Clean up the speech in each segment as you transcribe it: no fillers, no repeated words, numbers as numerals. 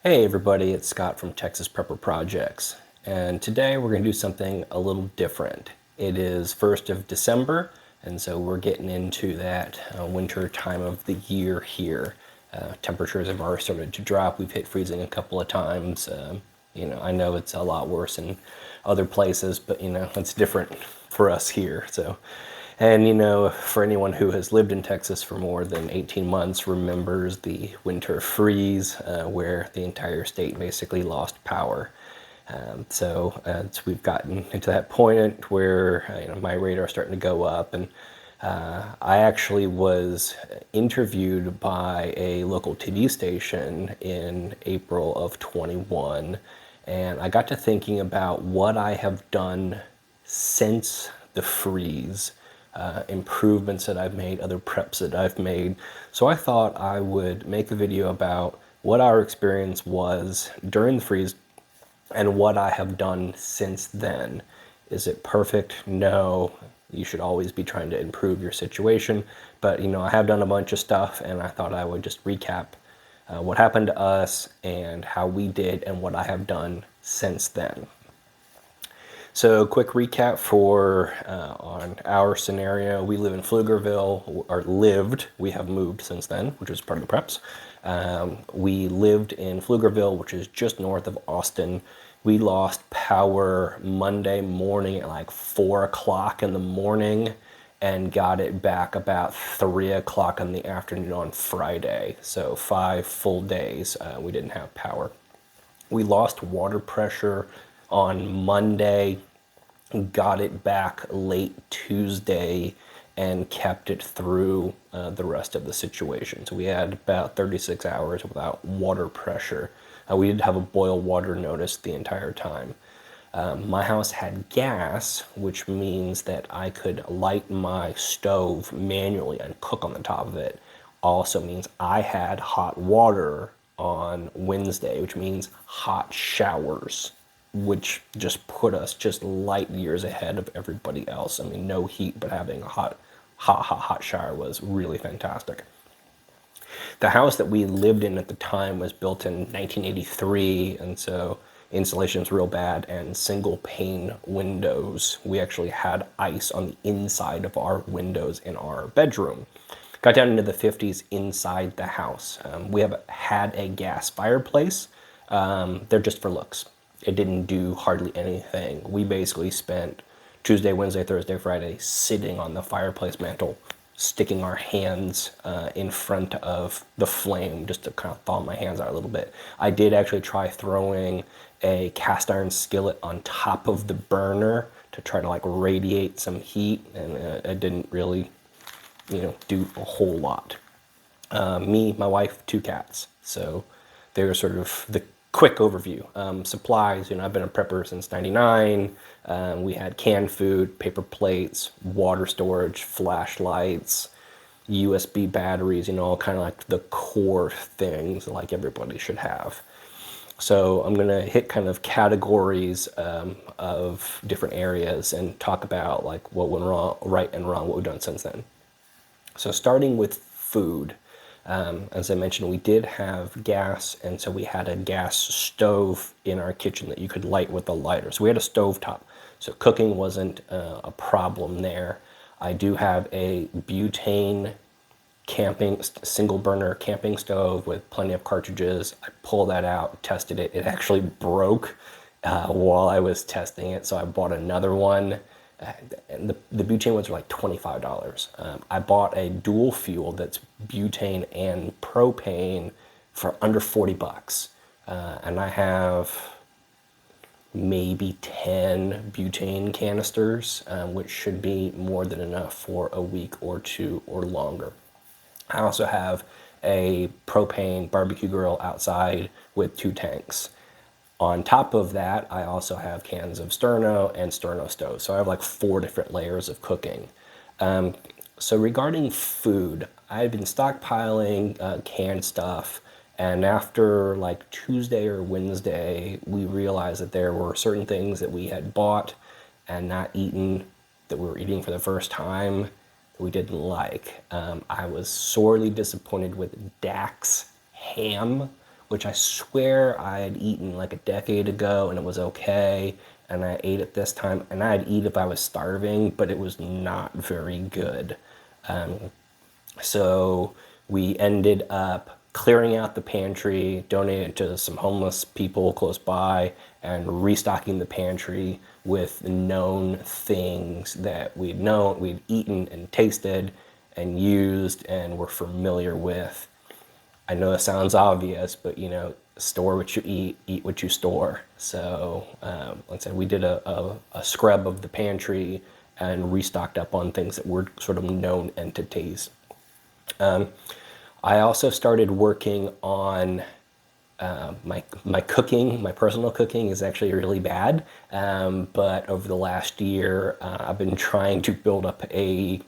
Hey everybody, it's Scott from Texas Prepper Projects, and today we're going to do something a little different. It is 1st of December, and so we're getting into that winter time of the year here. Temperatures have already started to drop. We've hit freezing a couple of times. I know it's a lot worse in other places, but it's different for us here. And for anyone who has lived in Texas for more than 18 months remembers the winter freeze where the entire state basically lost power. So we've gotten into that point where my radar's starting to go up, and I actually was interviewed by a local TV station in April of 21, and I got to thinking about what I have done since the freeze. Improvements that I've made, other preps that I've made. So I thought I would make a video about what our experience was during the freeze and what I have done since then. Is it perfect? No. You should always be trying to improve your situation. But I have done a bunch of stuff, and I thought I would just recap what happened to us and how we did and what I have done since then. So quick recap for on our scenario. We live in Pflugerville, or lived. We have moved since then, which is part of the preps. We lived in Pflugerville, which is just north of Austin. We lost power Monday morning at like 4 o'clock in the morning and got it back about 3 o'clock in the afternoon on Friday. So 5 full days we didn't have power. We lost water pressure on Monday, got it back late Tuesday, and kept it through the rest of the situation. So we had about 36 hours without water pressure. We did have a boil water notice the entire time. My house had gas, which means that I could light my stove manually and cook on the top of it. Also means I had hot water on Wednesday, which means hot showers, which just put us just light years ahead of everybody else. I mean, no heat, but having a hot shower was really fantastic. The house that we lived in at the time was built in 1983, and so insulation is real bad, and single pane windows. We actually had ice on the inside of our windows in our bedroom. Got down into the 50s inside the house. We have had a gas fireplace. They're just for looks. It didn't do hardly anything. We basically spent Tuesday, Wednesday, Thursday, Friday sitting on the fireplace mantle, sticking our hands in front of the flame just to kind of thaw my hands out a little bit. I did actually try throwing a cast iron skillet on top of the burner to try to like radiate some heat, and it didn't really do a whole lot. Me, my wife, 2 cats. So they were sort of the quick overview. Supplies, I've been a prepper since '99. We had canned food, paper plates, water storage, flashlights, USB batteries, kind of like the core things like everybody should have. So I'm going to hit kind of categories of different areas and talk about like what went wrong, right and wrong, what we've done since then. So starting with food, as I mentioned, we did have gas, and so we had a gas stove in our kitchen that you could light with a lighter. So we had a stovetop, so cooking wasn't a problem there. I do have a butane single burner camping stove with plenty of cartridges. I pulled that out, tested it. It actually broke while I was testing it, so I bought another one. And the butane ones are like $25. I bought a dual fuel that's butane and propane for under 40 bucks. And I have maybe 10 butane canisters, which should be more than enough for a week or 2 or longer. I also have a propane barbecue grill outside with 2 tanks. On top of that, I also have cans of sterno and sterno stoves. So I have like 4 different layers of cooking. So regarding food, I've been stockpiling canned stuff. And after like Tuesday or Wednesday, we realized that there were certain things that we had bought and not eaten, that we were eating for the first time, that we didn't like. I was sorely disappointed with Dax ham, which I swear I had eaten like a decade ago and it was okay. And I ate it this time, and I'd eat if I was starving, but it was not very good. So we ended up clearing out the pantry, donating it to some homeless people close by, and restocking the pantry with known things that we'd eaten and tasted and used and were familiar with. I know it sounds obvious, but store what you eat what you store. So, like I said, we did a scrub of the pantry and restocked up on things that were sort of known entities. I also started working on my cooking. My personal cooking is actually really bad, but over the last year, I've been trying to build up a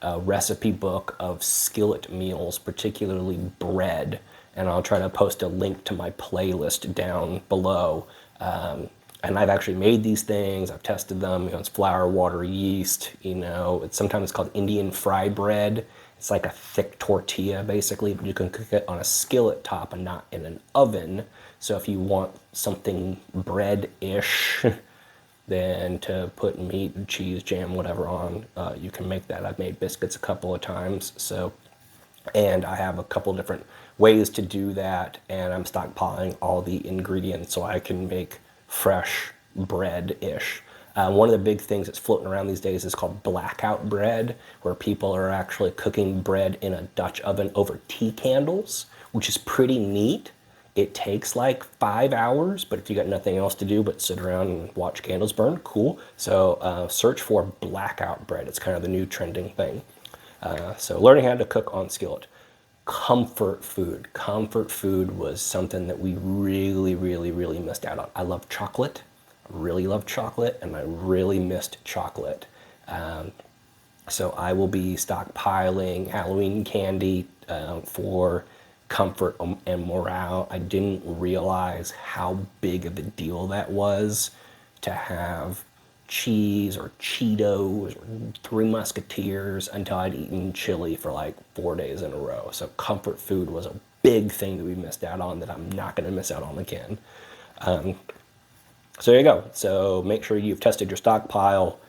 recipe book of skillet meals, particularly bread, and I'll try to post a link to my playlist down below. And I've actually made these things. I've tested them. It's flour, water, yeast. It's sometimes called Indian fry bread. It's like a thick tortilla, basically, but you can cook it on a skillet top and not in an oven. So if you want something bread-ish, then to put meat, cheese, jam, whatever on, you can make that. I've made biscuits a couple of times, and I have a couple different ways to do that, and I'm stockpiling all the ingredients so I can make fresh bread-ish. One of the big things that's floating around these days is called blackout bread, where people are actually cooking bread in a Dutch oven over tea candles, which is pretty neat. It takes like 5 hours, but if you got nothing else to do but sit around and watch candles burn, cool. So search for blackout bread. It's kind of the new trending thing. So learning how to cook on Skillet. Comfort food. Comfort food was something that we really, really, really missed out on. I love chocolate. I really love chocolate, and I really missed chocolate. So I will be stockpiling Halloween candy for comfort and morale. I didn't realize how big of a deal that was to have cheese or Cheetos or Three Musketeers until I'd eaten chili for like 4 days in a row. So comfort food was a big thing that we missed out on that I'm not going to miss out on again. So there you go. So make sure you've tested your stockpile,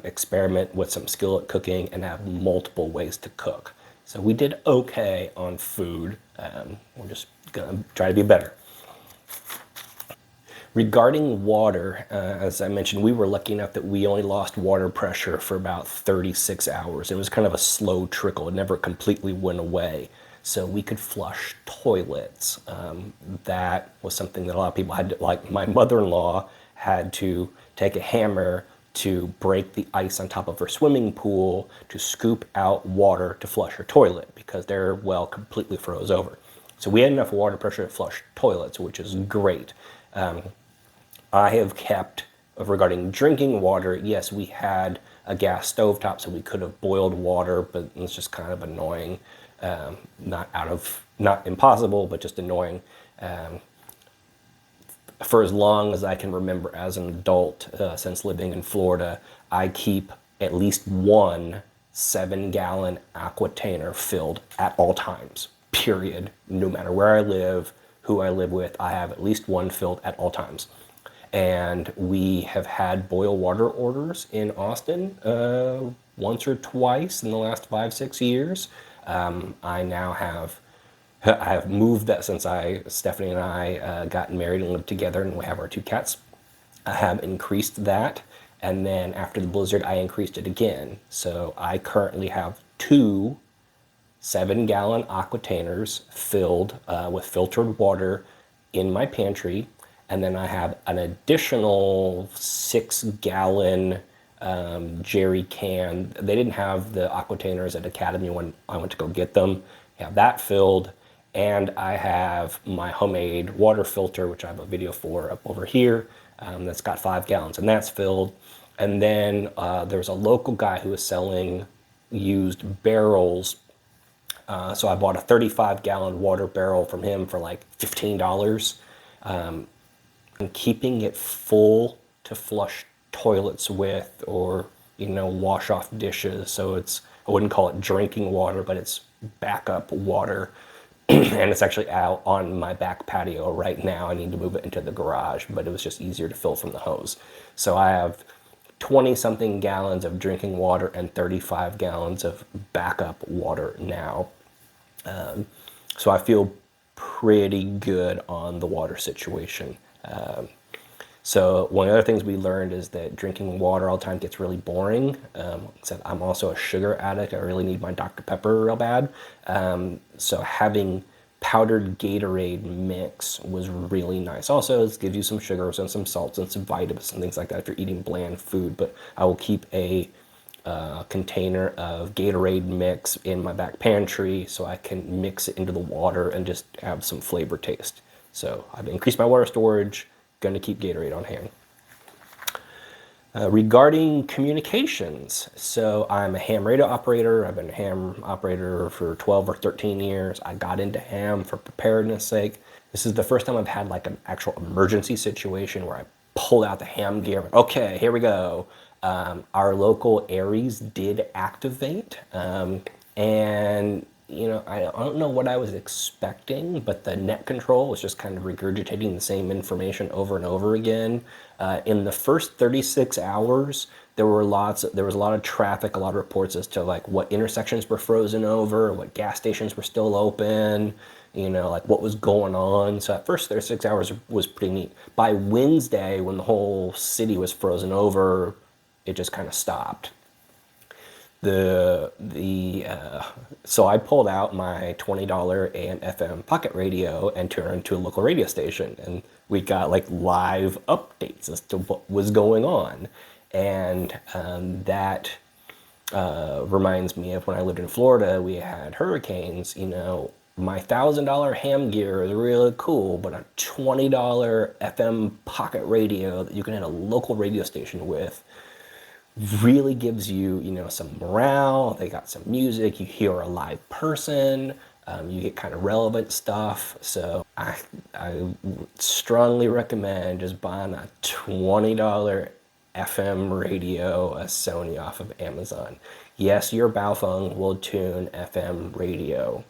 experiment with some skillet cooking, and have multiple ways to cook. So we did okay on food. We're just gonna try to be better. Regarding water, as I mentioned, we were lucky enough that we only lost water pressure for about 36 hours. It was kind of a slow trickle. It never completely went away. So we could flush toilets. That was something that a lot of people had to, like my mother-in-law had to take a hammer to break the ice on top of her swimming pool to scoop out water to flush her toilet because their well completely froze over. So we had enough water pressure to flush toilets, which is great. I have kept, regarding drinking water, yes, we had a gas stovetop, so we could have boiled water, but it's just kind of annoying. Not impossible, but just annoying. For as long as I can remember as an adult, since living in Florida, I keep at least one 7-gallon aquatainer filled at all times, period. No matter where I live, who I live with, I have at least one filled at all times. And we have had boil water orders in Austin once or twice in the last 5-6 years. I have moved that since Stephanie and I got married and lived together, and we have our 2 cats. I have increased that, and then after the blizzard, I increased it again. So I currently have 2 7-gallon aquatainers filled with filtered water in my pantry, and then I have an additional 6-gallon jerry can. They didn't have the aquatainers at Academy when I went to go get them. I have that filled, and I have my homemade water filter, which I have a video for up over here, that's got 5 gallons, and that's filled. And then there's a local guy who is selling used barrels. So I bought a 35-gallon water barrel from him for like $15. And keeping it full to flush toilets with, or wash off dishes. So I wouldn't call it drinking water, but it's backup water. and it's actually out on my back patio right now. I need to move it into the garage, but it was just easier to fill from the hose. So I have 20 something gallons of drinking water and 35 gallons of backup water now. So I feel pretty good on the water situation. So one of the other things we learned is that drinking water all the time gets really boring. Except I'm also a sugar addict. I really need my Dr. Pepper real bad. So having powdered Gatorade mix was really nice. Also, it gives you some sugars and some salts and some vitamins and things like that if you're eating bland food. But I will keep a container of Gatorade mix in my back pantry so I can mix it into the water and just have some flavor taste. So I've increased my water storage, going to keep Gatorade on hand. Regarding communications, so I'm a ham radio operator. I've been a ham operator for 12 or 13 years. I got into ham for preparedness sake. This is the first time I've had like an actual emergency situation where I pulled out the ham gear. Okay, here we go. Our local Aries did activate, and I don't know what I was expecting, but the net control was just kind of regurgitating the same information over and over again. In the first 36 hours, there was a lot of traffic, a lot of reports as to like what intersections were frozen over, what gas stations were still open, like what was going on. So at first 36 hours was pretty neat. By Wednesday, when the whole city was frozen over, it just kind of stopped. So I pulled out my $20 AM FM pocket radio and turned it into a local radio station, and we got like live updates as to what was going on. And that reminds me of when I lived in Florida, we had hurricanes. My $1,000 ham gear is really cool, but a $20 FM pocket radio that you can hit a local radio station with really gives you, some morale. They got some music, you hear a live person, you get kind of relevant stuff. So I strongly recommend just buying a $20 FM radio, a Sony off of Amazon. Yes, your Baofeng will tune FM radio,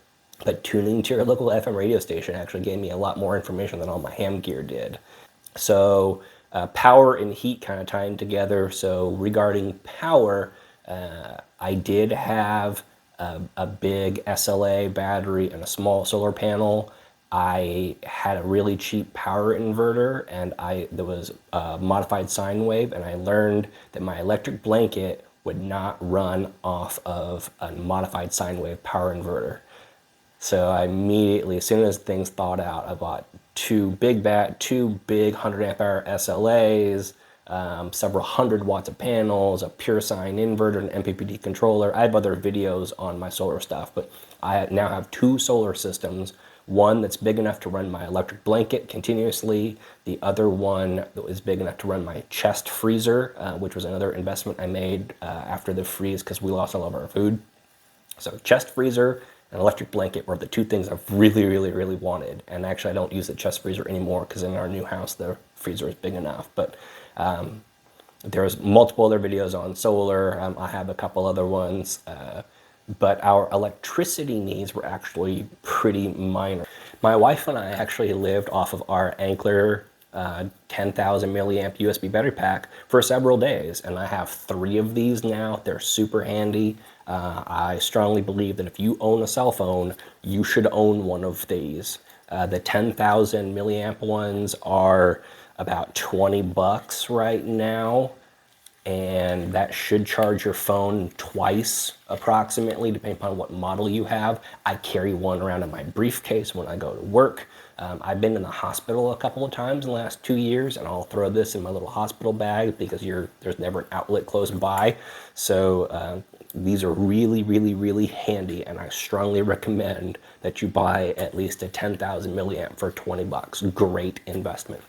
but tuning to your local FM radio station actually gave me a lot more information than all my ham gear did. So power and heat kind of tying together. So regarding power, I did have a big SLA battery and a small solar panel. I had a really cheap power inverter, and there was a modified sine wave, and I learned that my electric blanket would not run off of a modified sine wave power inverter. So I immediately, as soon as things thawed out, I bought two big 100 amp hour SLAs, several hundred watts of panels, a pure sine inverter, an MPPT controller. I have other videos on my solar stuff, but I now have two solar systems. One that's big enough to run my electric blanket continuously. The other one that was big enough to run my chest freezer, which was another investment I made after the freeze because we lost all of our food. So chest freezer and electric blanket were the two things I've really, really, really wanted. And actually I don't use the chest freezer anymore because in our new house the freezer is big enough. But there's multiple other videos on solar. I have a couple other ones. But our electricity needs were actually pretty minor. My wife and I actually lived off of our Ankler 10,000 milliamp USB battery pack for several days, and I have 3 of these now. They're super handy. I strongly believe that if you own a cell phone, you should own one of these. The 10,000 milliamp ones are about 20 bucks right now, and that should charge your phone twice approximately, depending upon what model you have. I carry one around in my briefcase when I go to work. I've been in the hospital a couple of times in the last 2 years, and I'll throw this in my little hospital bag because there's never an outlet close by. So these are really, really, really handy, and I strongly recommend that you buy at least a 10,000 milliamp for 20 bucks. Great investment.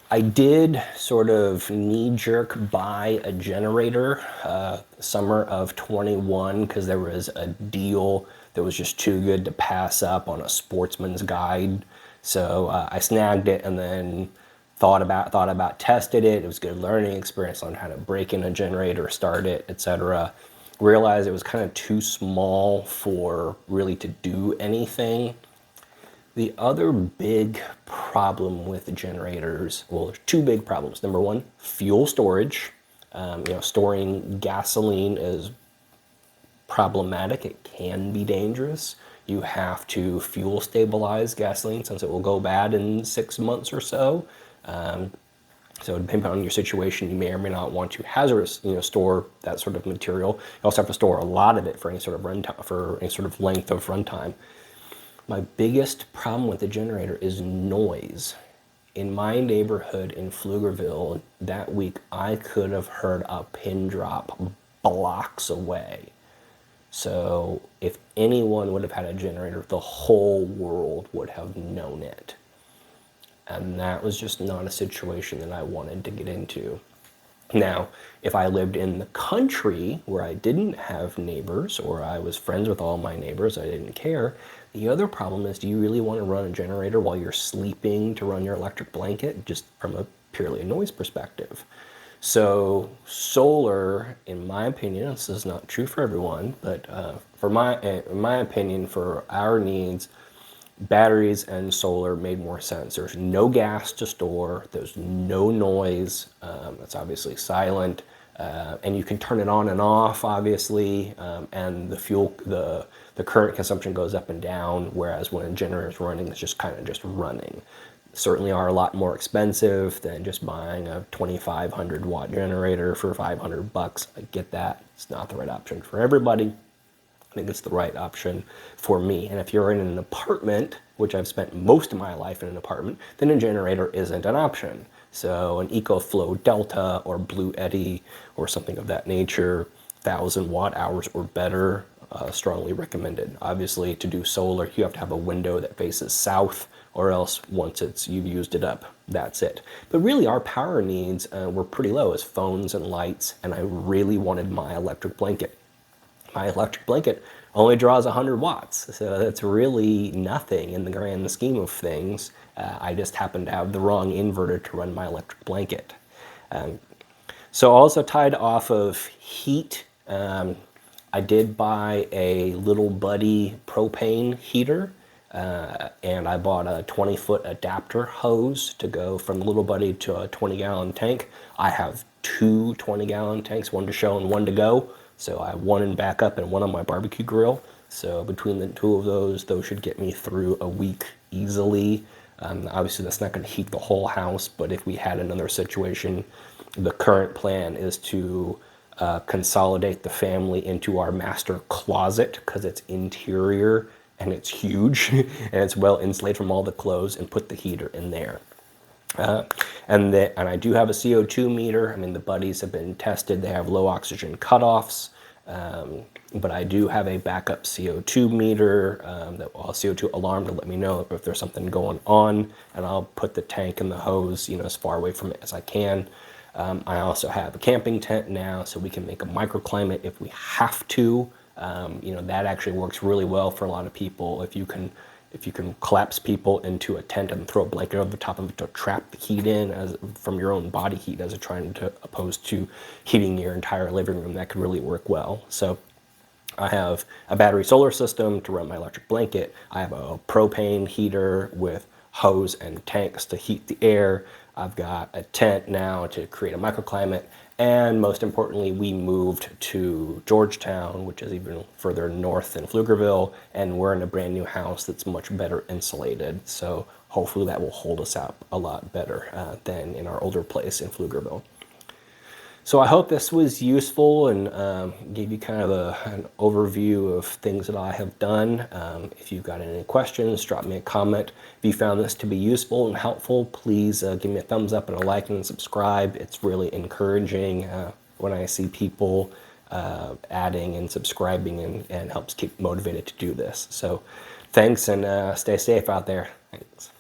I did sort of knee-jerk buy a generator summer of 21 because there was a deal that was just too good to pass up on a Sportsman's Guide. So I snagged it and then thought about, tested it. It was a good learning experience on how to break in a generator, start it, etc. Realized it was kind of too small for really to do anything. The other big problem with generators, well, there's two big problems. Number one, fuel storage. Storing gasoline is problematic. It can be dangerous. You have to fuel stabilize gasoline since it will go bad in 6 months or so. So depending on your situation, you may or may not want to store that sort of material. You also have to store a lot of it for any sort of runtime, for any sort of length of runtime. My biggest problem with the generator is noise. In my neighborhood in Pflugerville, that week I could have heard a pin drop blocks away. So if anyone would have had a generator, the whole world would have known it. And that was just not a situation that I wanted to get into. Now, if I lived in the country where I didn't have neighbors, or I was friends with all my neighbors, I didn't care. The other problem is, do you really want to run a generator while you're sleeping to run your electric blanket, just from a purely noise perspective? So solar, in my opinion, this is not true for everyone, but in my opinion, for our needs, batteries and solar made more sense. There's no gas to store, there's no noise, it's obviously silent, and you can turn it on and off, obviously, and the current consumption goes up and down, whereas when a generator is running, it's just kind of just running. Certainly are a lot more expensive than just buying a 2,500 watt generator for $500. I get that. It's not the right option for everybody. I think it's the right option for me. And if you're in an apartment, which I've spent most of my life in an apartment, then a generator isn't an option. So an EcoFlow Delta or Blue Eddy or something of that nature, 1,000 watt hours or better, strongly recommended. Obviously, to do solar, you have to have a window that faces south, or else once you've used it up, that's it. But really our power needs were pretty low as phones and lights, and I really wanted my electric blanket. My electric blanket only draws 100 watts, so that's really nothing in the grand scheme of things. I just happen to have the wrong inverter to run my electric blanket. So also tied off of heat, I did buy a Little Buddy propane heater, and I bought a 20-foot adapter hose to go from Little Buddy to a 20-gallon tank. I have two 20-gallon tanks, one to show and one to go. So I have one in backup and one on my barbecue grill. So between the two of those should get me through a week easily. Obviously that's not going to heat the whole house, but if we had another situation, the current plan is to consolidate the family into our master closet, because it's interior and it's huge and it's well insulated from all the clothes, and put the heater in there. And I do have a CO2 meter. I mean, the buddies have been tested. They have low oxygen cutoffs, but I do have a backup CO2 meter, that will CO2 alarm to let me know if there's something going on, and I'll put the tank and the hose, as far away from it as I can. I also have a camping tent now, so we can make a microclimate if we have to. That actually works really well for a lot of people. If you can collapse people into a tent and throw a blanket over the top of it to trap the heat in from your own body heat, as opposed to heating your entire living room, that could really work well. So I have a battery solar system to run my electric blanket. I have a propane heater with hose and tanks to heat the air. I've got a tent now to create a microclimate. And most importantly, we moved to Georgetown, which is even further north than Pflugerville, and we're in a brand new house that's much better insulated. So hopefully that will hold us out a lot better than in our older place in Pflugerville. So I hope this was useful and gave you kind of an overview of things that I have done. If you've got any questions, drop me a comment. If you found this to be useful and helpful, please give me a thumbs up and a like and subscribe. It's really encouraging when I see people adding and subscribing, and helps keep motivated to do this. So thanks, and stay safe out there. Thanks.